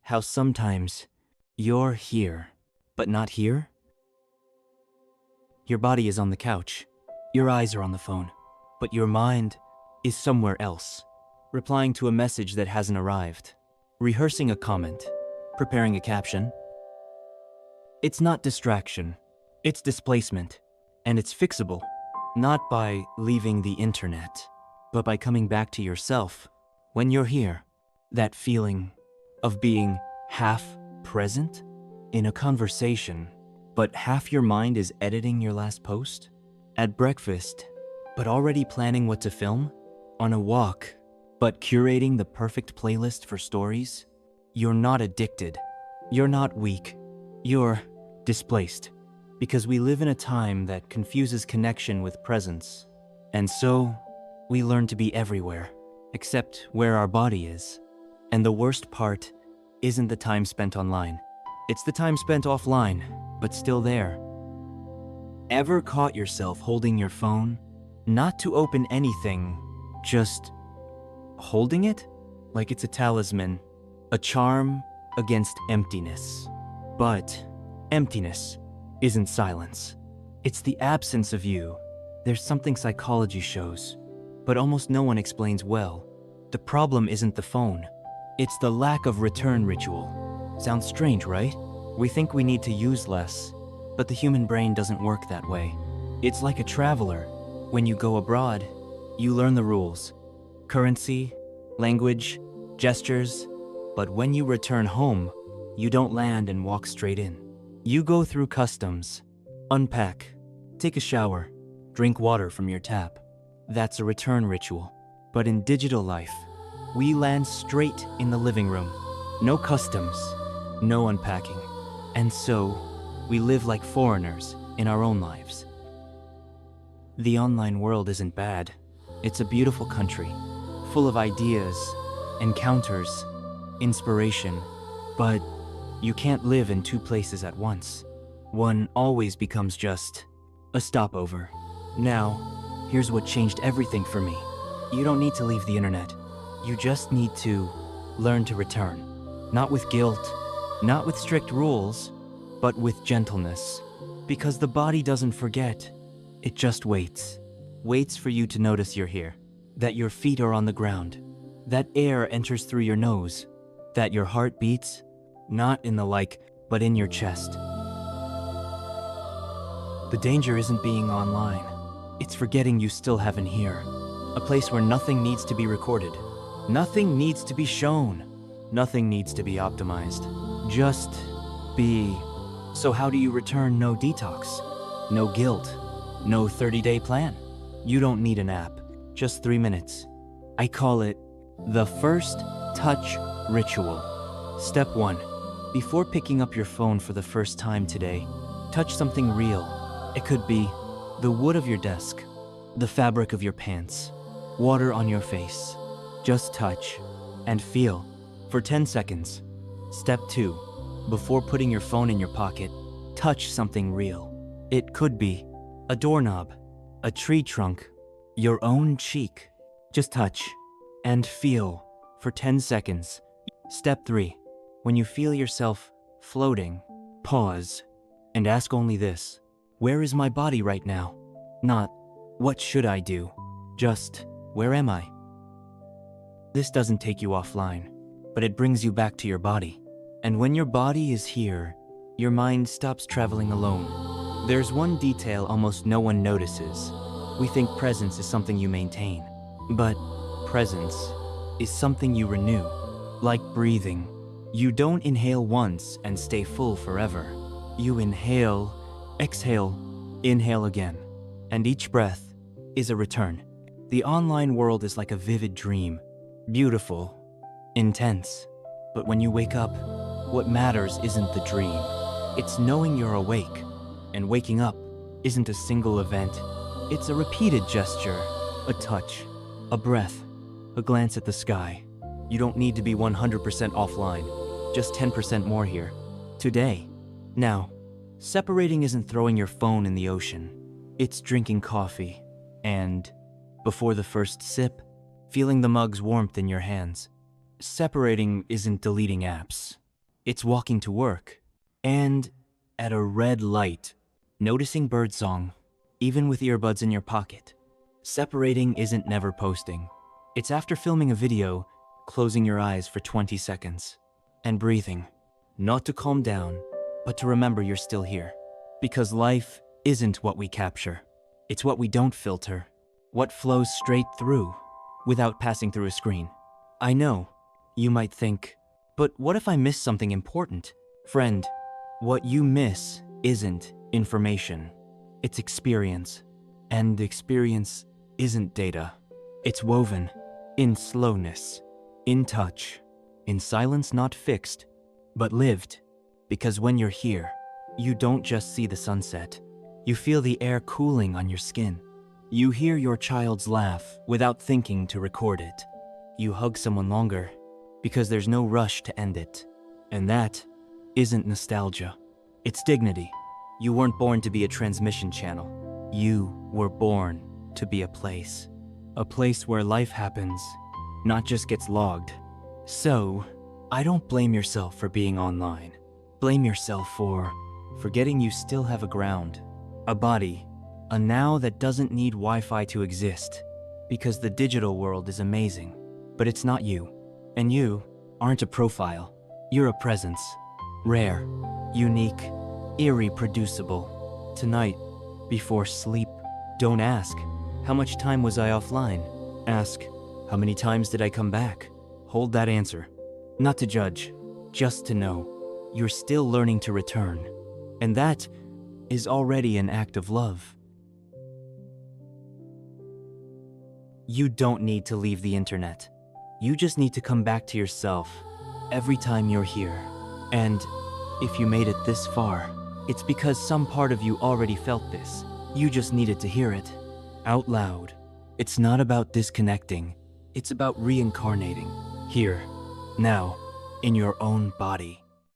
how sometimes you're here, but not here? Your body is on the couch, your eyes are on the phone, but your mind is somewhere else, replying to a message that hasn't arrived, rehearsing a comment, preparing a caption. It's not distraction, it's displacement, and it's fixable, not by leaving the internet, but by coming back to yourself. When you're here, that feeling of being half present in a conversation, but half your mind is editing your last post, at breakfast, but already planning what to film, on a walk, but curating the perfect playlist for stories. You're not addicted, you're not weak, you're displaced, because we live in a time that confuses connection with presence. And so, we learn to be everywhere, except where our body is. And the worst part isn't the time spent online. It's the time spent offline, but still there. Ever caught yourself holding your phone? Not to open anything, just holding it? Like it's a talisman, a charm against emptiness. But emptiness isn't silence. It's the absence of you. There's something psychology shows, but almost no one explains well. The problem isn't the phone. It's the lack of return ritual. Sounds strange, right? We think we need to use less, but the human brain doesn't work that way. It's like a traveler. When you go abroad, you learn the rules. Currency, language, gestures. But when you return home, you don't land and walk straight in. You go through customs, unpack, take a shower, drink water from your tap. That's a return ritual. But in digital life, we land straight in the living room. No customs, no unpacking. And so, we live like foreigners in our own lives. The online world isn't bad. It's a beautiful country, full of ideas, encounters, inspiration. But you can't live in two places at once. One always becomes just a stopover. Now, here's what changed everything for me. You don't need to leave the internet. You just need to learn to return. Not with guilt, not with strict rules, but with gentleness. Because the body doesn't forget. It just waits. Waits for you to notice you're here. That your feet are on the ground. That air enters through your nose. That your heart beats, not in the like, but in your chest. The danger isn't being online. It's forgetting you still have an here. A place where nothing needs to be recorded. Nothing needs to be shown. Nothing needs to be optimized. Just be. So how do you return no detox? No guilt. No 30-day plan. You don't need an app. Just 3 minutes. I call it the first touch ritual. Step 1. Before picking up your phone for the first time today, touch something real. It could be the wood of your desk, the fabric of your pants, water on your face. Just touch and feel for 10 seconds. Step 2. Before putting your phone in your pocket, touch something real. It could be a doorknob, a tree trunk, your own cheek. Just touch and feel for 10 seconds. Step 3. When you feel yourself floating, pause and ask only this: where is my body right now? Not, what should I do? Just, where am I? This doesn't take you offline, but it brings you back to your body. And when your body is here, your mind stops traveling alone. There's one detail almost no one notices. We think presence is something you maintain, but presence is something you renew. Like breathing. You don't inhale once and stay full forever. You inhale, exhale, inhale again. And each breath is a return. The online world is like a vivid dream. Beautiful, intense. But when you wake up, what matters isn't the dream. It's knowing you're awake. And waking up isn't a single event. It's a repeated gesture, a touch, a breath, a glance at the sky. You don't need to be 100% offline, just 10% more here, today. Now, separating isn't throwing your phone in the ocean. It's drinking coffee, and before the first sip, feeling the mug's warmth in your hands. Separating isn't deleting apps. It's walking to work. And at a red light, noticing birdsong, even with earbuds in your pocket. Separating isn't never posting. It's after filming a video, closing your eyes for 20 seconds and breathing. Not to calm down, but to remember you're still here. Because life isn't what we capture. It's what we don't filter. What flows straight through without passing through a screen. I know, you might think, but what if I miss something important? Friend, what you miss isn't information. It's experience. And experience isn't data. It's woven in slowness, in touch, in silence not fixed, but lived. Because when you're here, you don't just see the sunset. You feel the air cooling on your skin. You hear your child's laugh without thinking to record it. You hug someone longer because there's no rush to end it. And that isn't nostalgia. It's dignity. You weren't born to be a transmission channel. You were born to be a place. A place where life happens, not just gets logged. So, I don't blame yourself for being online. Blame yourself for forgetting you still have a ground, a body, a now that doesn't need Wi-Fi to exist. Because the digital world is amazing, but it's not you. And you aren't a profile. You're a presence. Rare, unique, irreproducible. Tonight, before sleep, don't ask, how much time was I offline? Ask, how many times did I come back? Hold that answer. Not to judge, just to know. You're still learning to return. And that is already an act of love. You don't need to leave the internet. You just need to come back to yourself every time you're here. And if you made it this far, it's because some part of you already felt this. You just needed to hear it out loud. It's not about disconnecting. It's about reincarnating here, now, in your own body.